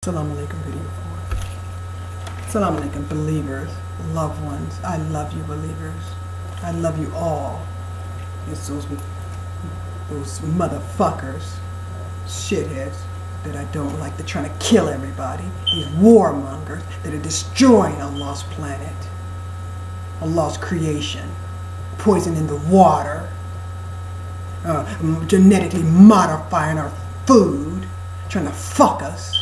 Assalamu alaikum video 4. Assalamu alaikum believers, loved ones. I love you believers. I love you all. It's those motherfuckers, shitheads that I don't like. They're trying to kill everybody. These warmongers that are destroying Allah's planet, Allah's creation, poisoning the water, genetically modifying our food, trying to fuck us.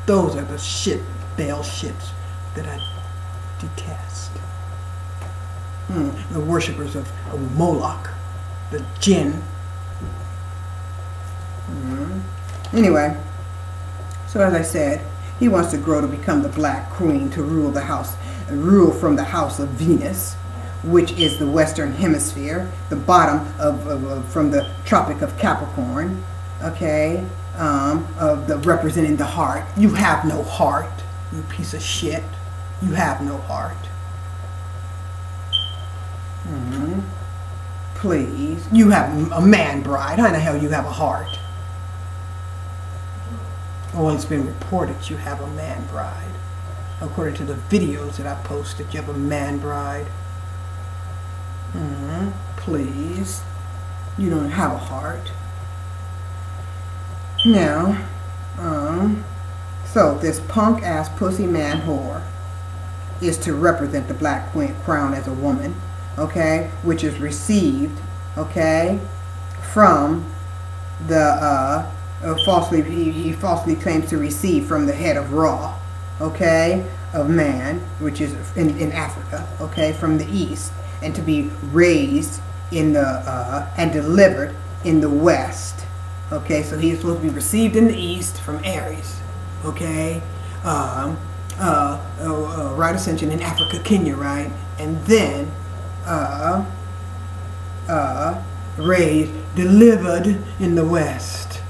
Those are the bale shits that I detest. The worshippers of Moloch, the jinn. Anyway, so as I said, he wants to grow to become the Black Queen, to rule the house, rule from the house of Venus, which is the Western Hemisphere, the bottom from the Tropic of Capricorn. Okay. Of the representing the heart. You have no heart, you piece of shit. You have no heart. Please. You have a man bride. How in the hell you have a heart? Well, it's been reported you have a man bride. According to the videos that I posted, you have a man bride. Please. You don't have a heart. Now, so this punk ass pussy man whore is to represent the Black Crown as a woman, okay, which is received, okay, from the he falsely claims to receive from the head of Ra, okay, of man, which is in Africa, okay, from the east, and to be raised in the and delivered in the west. Okay, so he's supposed to be received in the east from Aries. Okay, right ascension in Africa, Kenya, right, and then raised, delivered in the west,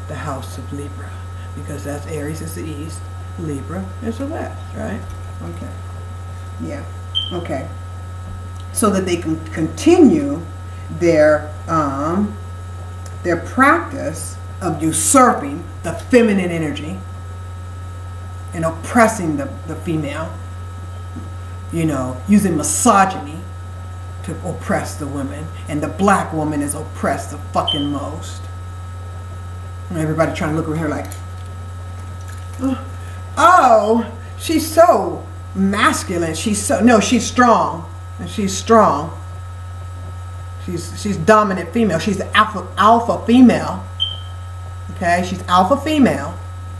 the house of Libra, because that's Aries is the east, Libra is the west, right? Okay, yeah, okay, so that they can continue their practice of usurping the feminine energy and oppressing the female, you know, using misogyny to oppress the women, and the black woman is oppressed the fucking most. And everybody trying to look over here like, oh, she's so masculine, she's strong, and she's strong. She's dominant female. She's the alpha female. Okay, she's alpha female,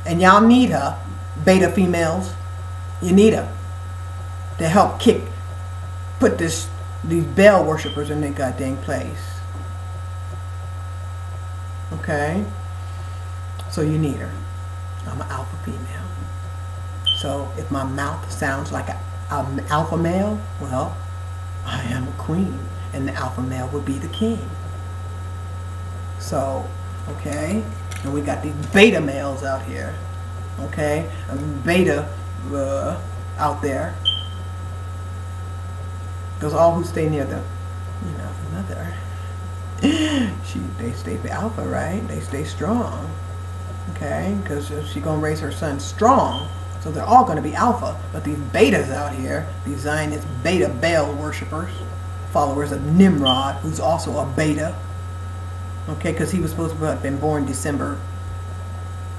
and y'all need her, beta females. You need her to help put these Baal worshippers in their goddamn place. Okay, so you need her. I'm an alpha female. So if my mouth sounds like an alpha male, well, I am a queen. And the alpha male would be the king. So, okay, and we got these beta males out here, okay, beta out there, because all who stay near the, mother, they stay alpha, right? They stay strong, okay, because she's gonna raise her son strong. So they're all gonna be alpha. But these betas out here, these Zionist beta Baal worshippers, followers of Nimrod, who's also a beta, okay, because he was supposed to have been born December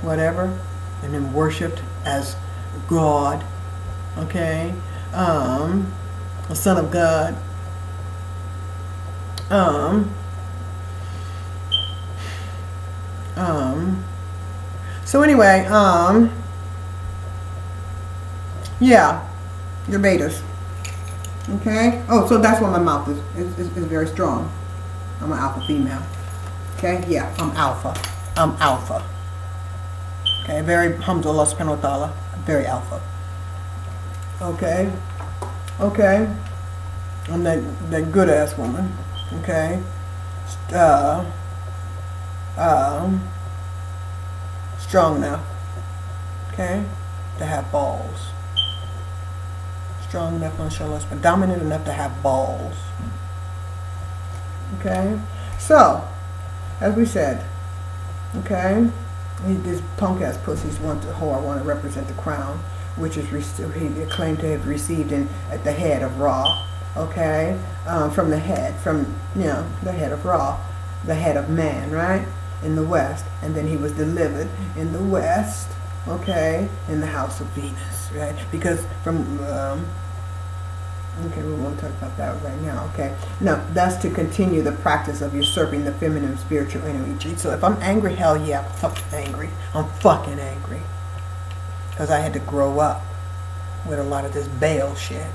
whatever, and then worshipped as God, okay, a son of God, so anyway, yeah, you're betas. Okay. Oh, so that's why my mouth is very strong. I'm an alpha female. Okay. Yeah, I'm alpha. I'm alpha. Okay. Very alhamdulillah subhanahu wa ta'ala. Very alpha. Okay. Okay. I'm that good ass woman. Okay. Strong enough. Okay. To have balls. Strong enough, mashallah, but dominant enough to have balls. Okay, so as we said, okay, These punk ass pussies want to represent the crown, which is he claimed to have received at the head of Ra, okay, from the head, the head of Ra, the head of man, right, in the West, and then he was delivered in the West, okay, in the house of Venus, right, because from okay, we won't talk about that right now, okay? No, that's to continue the practice of usurping the feminine spiritual energy. So if I'm angry, hell yeah, I'm fucking angry. I'm fucking angry. Because I had to grow up with a lot of this Baal shit,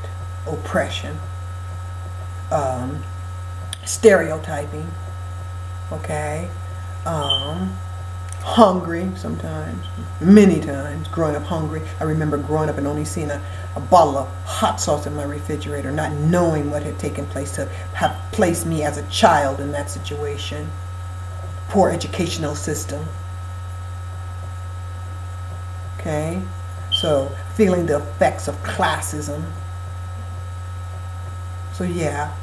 oppression, stereotyping, okay? Hungry sometimes, many times, growing up hungry. I remember growing up and only seeing a bottle of hot sauce in my refrigerator, not knowing what had taken place to have placed me as a child in that situation. Poor educational system. Okay? So, feeling the effects of classism. So yeah,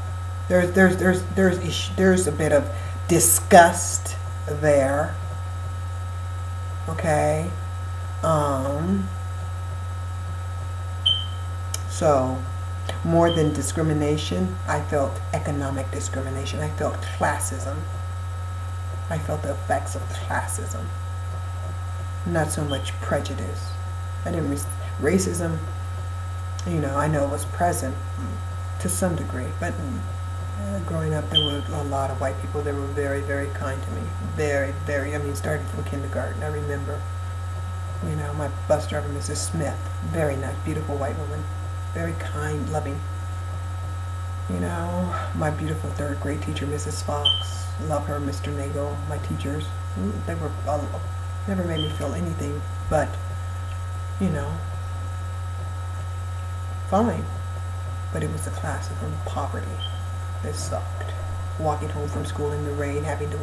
there's a bit of disgust there. Okay, so more than discrimination, I felt economic discrimination. I felt classism. I felt the effects of classism. Not so much prejudice. I didn't racism. I know it was present to some degree, but growing up, there were a lot of white people that were very, very kind to me. Very, very, starting from kindergarten. I remember, my bus driver, Mrs. Smith, very nice, beautiful white woman, very kind, loving. My beautiful third grade teacher, Mrs. Fox, love her, Mr. Nagel, my teachers, they were, never made me feel anything but, fine. But it was the classism, poverty. It sucked. Walking home from school in the rain, having to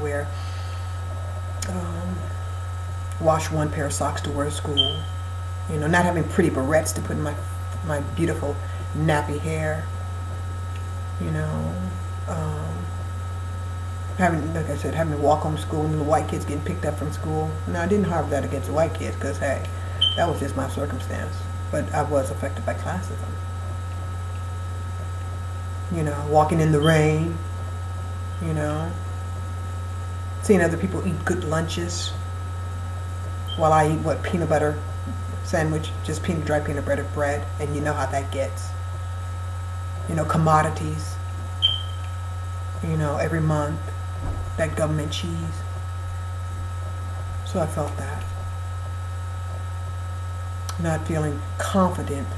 wash one pair of socks to wear to school. Not having pretty barrettes to put in my beautiful nappy hair. Having, like I said, having to walk home to school and the white kids getting picked up from school. Now, I didn't have that against the white kids because, hey, that was just my circumstance. But I was affected by classism. Walking in the rain, seeing other people eat good lunches while I eat peanut butter sandwich, just dry peanut butter bread, and you know how that gets. Commodities, every month, that government cheese. So I felt that. Not feeling confident,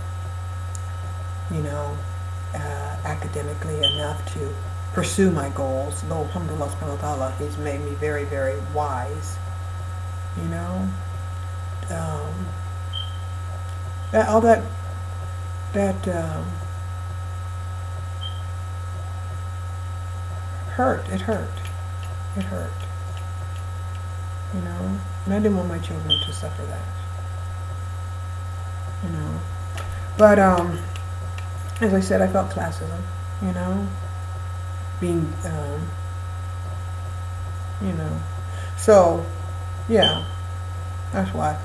academically enough to pursue my goals. Though, alhamdulillah subhanahu wa ta'ala, he's made me very, very wise. All that hurt. It hurt. And I didn't want my children to suffer that. But as I said, I felt classism, being, so, yeah, that's why,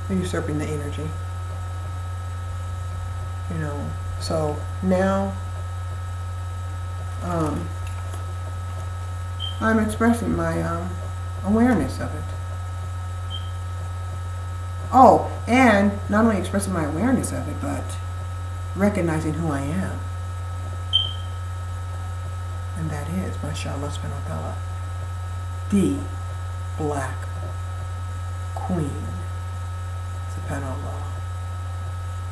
they're usurping the energy, so now, I'm expressing my, awareness of it. Oh, and not only expressing my awareness of it, but recognizing who I am. And that is, mashallah subhanahu wa ta'ala, the Black Queen, subhanallah,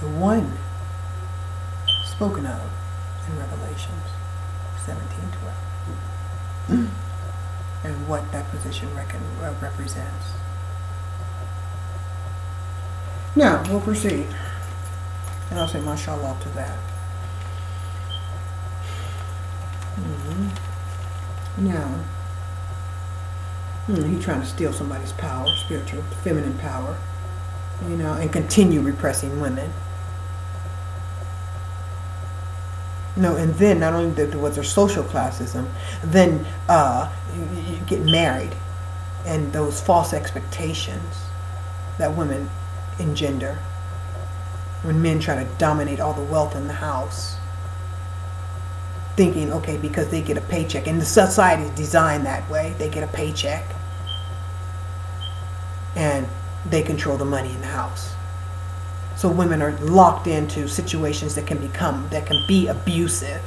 the one spoken of in Revelations 17:12, and what that position represents. Now, we'll proceed. And I'll say mashallah to that. Now, he's trying to steal somebody's power, spiritual, feminine power, and continue repressing women. And then not only was there social classism, then you get married, and those false expectations, that women engender when men try to dominate all the wealth in the house, thinking, okay, because they get a paycheck, and the society is designed that way, they get a paycheck and they control the money in the house. So women are locked into situations that can be abusive,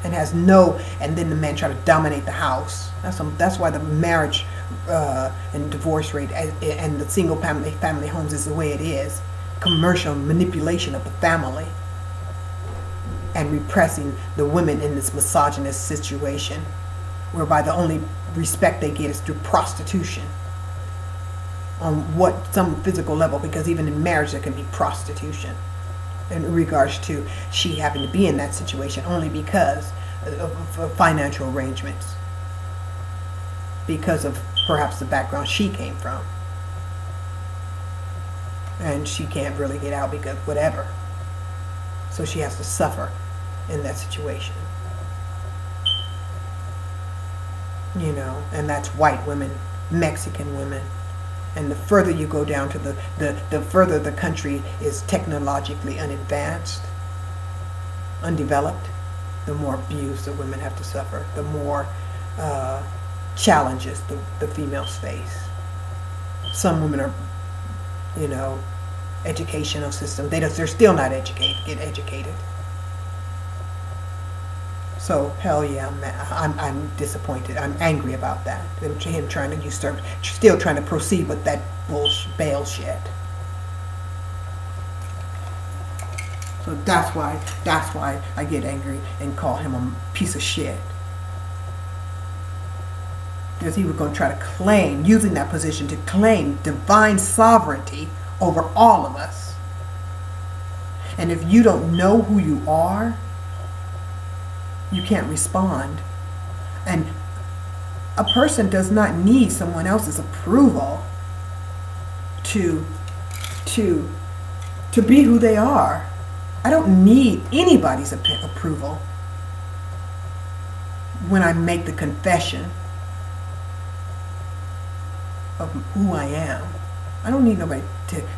and and then the men try to dominate the house. That's why the marriage and divorce rate and the single family homes is the way it is. Commercial manipulation of the family and repressing the women in this misogynist situation, whereby the only respect they get is through prostitution on some physical level, because even in marriage there can be prostitution in regards to she having to be in that situation only because of financial arrangements, because of perhaps the background she came from, and she can't really get out because whatever, so she has to suffer in that situation, and that's white women, Mexican women. And the further you go down to the further the country is technologically undeveloped, the more abuse the women have to suffer, the more challenges the females face. Some women are, educational system, they're still not get educated. So hell yeah, I'm disappointed. I'm angry about that. Him trying to usurp, still trying to proceed with that bail shit. So that's why I get angry and call him a piece of shit. Because he was going to try to claim, using that position to claim divine sovereignty over all of us. And if you don't know who you are, you can't respond. And a person does not need someone else's approval to be who they are. I don't need anybody's approval when I make the confession of who I am. I don't need nobody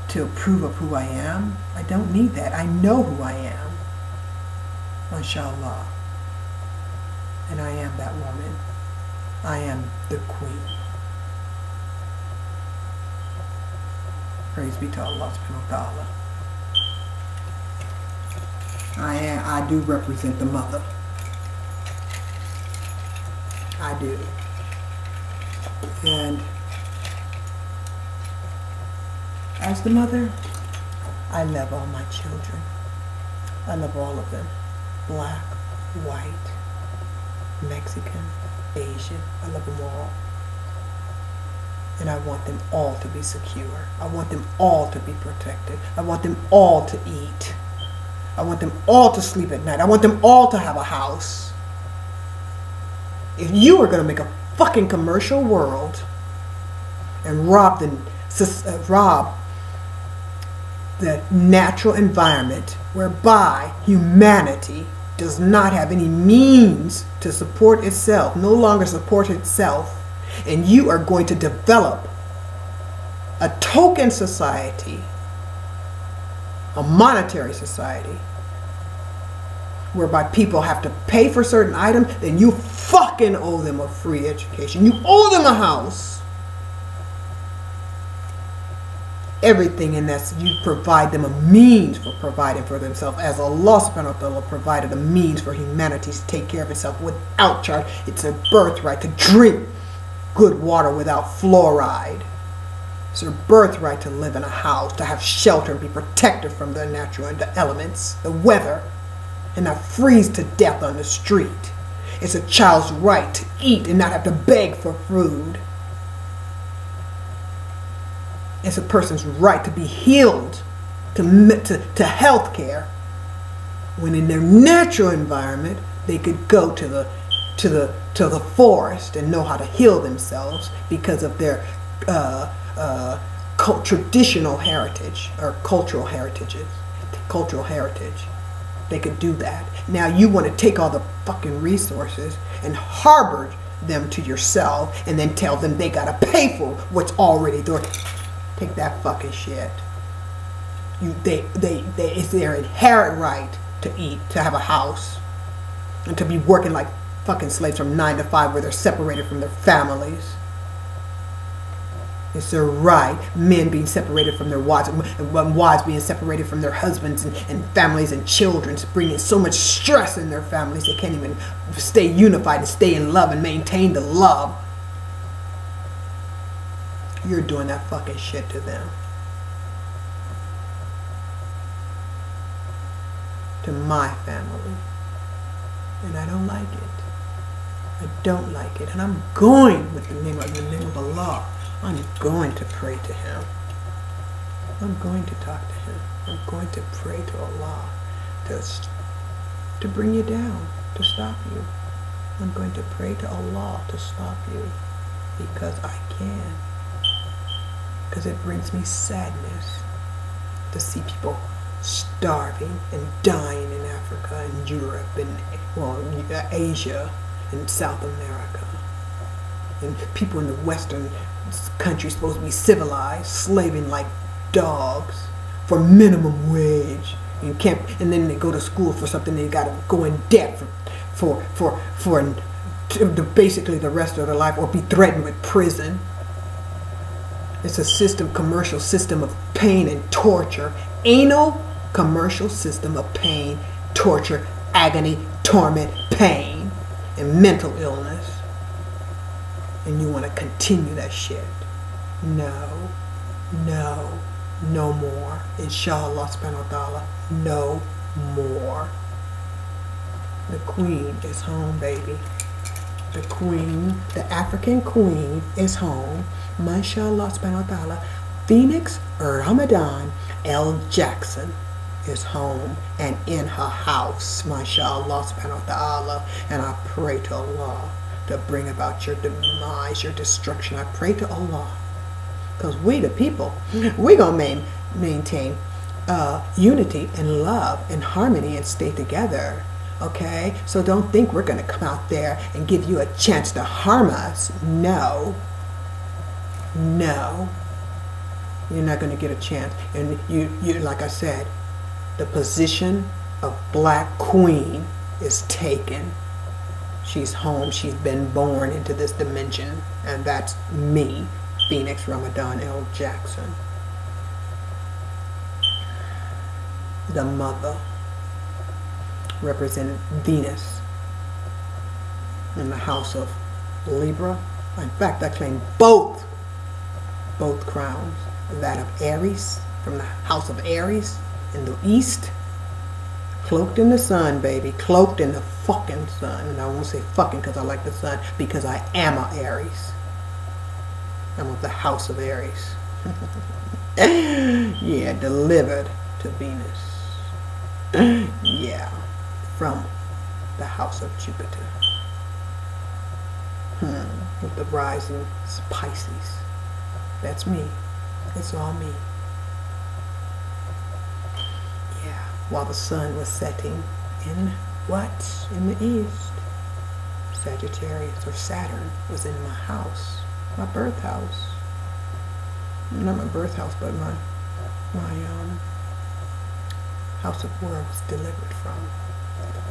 to approve of who I am. I don't need that. I know who I am. Mashallah. And I am that woman. I am the queen. Praise be to Allah subhanahu wa ta'ala. I do represent the mother. I do. And as the mother, I love all my children. I love all of them. Black, white, Mexican, Asian. I love them all. And I want them all to be secure. I want them all to be protected. I want them all to eat. I want them all to sleep at night. I want them all to have a house. If you are going to make a fucking commercial world and rob the natural environment whereby humanity does not have any means to support itself, no longer support itself, and you are going to develop a token society, a monetary society, whereby people have to pay for certain items, then you fucking owe them a free education. You owe them a house. Everything in that, you provide them a means for providing for themselves, as Allah subhanahu wa ta'ala provided a means for humanity to take care of itself without charge. It's a birthright to drink good water without fluoride. It's a birthright to live in a house, to have shelter and be protected from the natural and the elements, the weather, and not freeze to death on the street. It's a child's right to eat and not have to beg for food. It's a person's right to be healed, to health care, when in their natural environment they could go to the forest and know how to heal themselves because of their traditional heritage or cultural heritage. They could do that. Now you want to take all the fucking resources and harbor them to yourself and then tell them they gotta pay for what's already there. Take that fucking shit. It's their inherent right to eat, to have a house, and to be working like fucking slaves from 9 to 5 where they're separated from their families. It's their right. Men being separated from their wives, and wives being separated from their husbands and families and children, bringing so much stress in their families they can't even stay unified and stay in love and maintain the love. You're doing that fucking shit to them. To my family. And I don't like it. I don't like it. And I'm going with the name of Allah. I'm going to pray to Him. I'm going to talk to Him. I'm going to pray to Allah to bring you down, to stop you. I'm going to pray to Allah to stop you because I can. Because it brings me sadness to see people starving and dying in Africa and Europe and Asia and South America. And people in the Western countries supposed to be civilized, slaving like dogs for minimum wage. And then they go to school for something they got to go in debt for basically the rest of their life, or be threatened with prison. It's a commercial system of pain and torture. Anal commercial system of pain, torture, agony, torment, pain, and mental illness. And you want to continue that shit. No more. Inshallah subhanahu wa ta'ala, no more. The queen is home, baby. The queen, the African queen is home. Mashallah subhanahu wa ta'ala. Phoenix Ramadan L. Jackson is home and in her house. Mashallah subhanahu wa ta'ala. And I pray to Allah to bring about your demise, your destruction. I pray to Allah. Because we the people, we're going to maintain unity and love and harmony and stay together. Okay? So don't think we're going to come out there and give you a chance to harm us. No. You're not going to get a chance. And you, like I said, the position of Black Queen is taken. She's home. She's been born into this dimension. And that's me, Phoenix Ramadan L. Jackson. The mother, representing Venus in the house of Libra. In fact, I claim both crowns. That of Aries, from the house of Aries in the east. Cloaked in the sun, baby. Cloaked in the fucking sun. And I won't say fucking because I like the sun, because I am a Aries. I'm of the house of Aries. Yeah, delivered to Venus. Yeah, from the house of Jupiter. With the rising Pisces. That's me. It's all me. Yeah, while the sun was setting in what? In the east. Sagittarius or Saturn was in my house. My birth house. Not my birth house, but my house of war was delivered from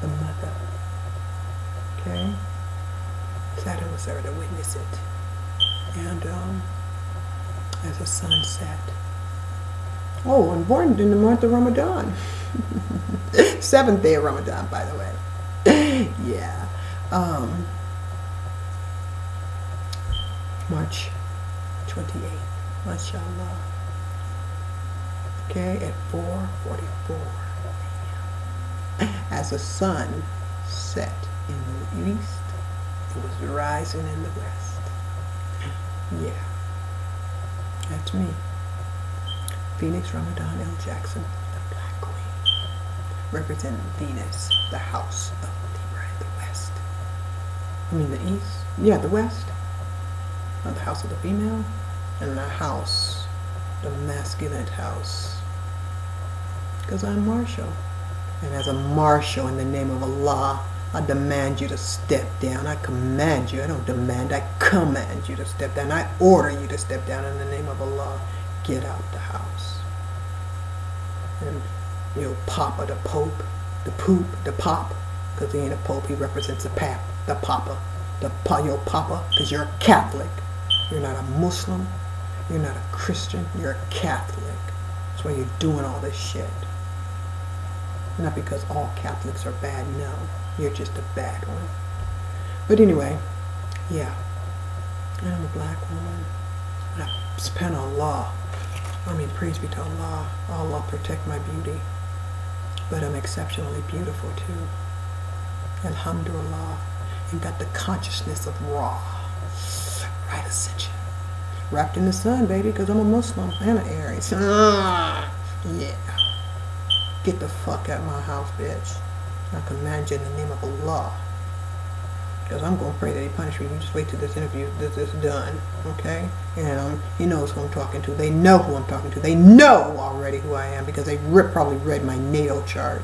the mother. Okay? Saturn was there to witness it. And as the sun set. Oh, I'm born in the month of Ramadan. 7th day of Ramadan, by the way. Yeah. March 28th. Mashallah. Okay, at 4:44 a.m. As the sun set in the east, it was rising in the west. Yeah. That's me. Phoenix Ramadan L. Jackson, the Black Queen. Representing Venus, the house of Libra in the west. I mean the east? Yeah, the west. The house of the female. And the house, the masculine house. Because I'm Marshall. And as a Marshall, in the name of Allah, I demand you to step down. I command you. I don't demand. I command you to step down. I order you to step down in the name of Allah. get out the house. And Papa, the Pope, the Poop, the Pop, because he ain't a Pope, he represents the Papa, your Papa, because you're a Catholic. You're not a Muslim, you're not a Christian, you're a Catholic. That's why you're doing all this shit. Not because all Catholics are bad, no. You're just a bad one. But anyway, yeah. I'm a black woman. I depend on Allah. Praise be to Allah. Allah protect my beauty. But I'm exceptionally beautiful too. Alhamdulillah. And got the consciousness of Ra. Right ascension. Wrapped in the sun, baby, because I'm a Muslim and an Aries. Yeah. Get the fuck out of my house, bitch. I command you in the name of Allah. Because I'm going to pray that he punish me. You just wait till this interview is done, okay? And he knows who I'm talking to. They know who I'm talking to. They know already who I am because they probably read my natal chart.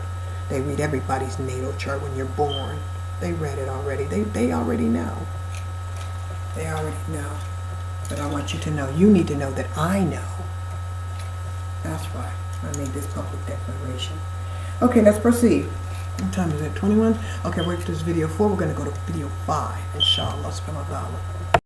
They read everybody's natal chart when you're born. They read it already. They already know. They already know. But I want you to know. You need to know that I know. That's why I made this public declaration. Okay, let's proceed. What time is it? 21? Okay, we're to this video 4. We're going to go to video 5. Inshallah. Subhanallah.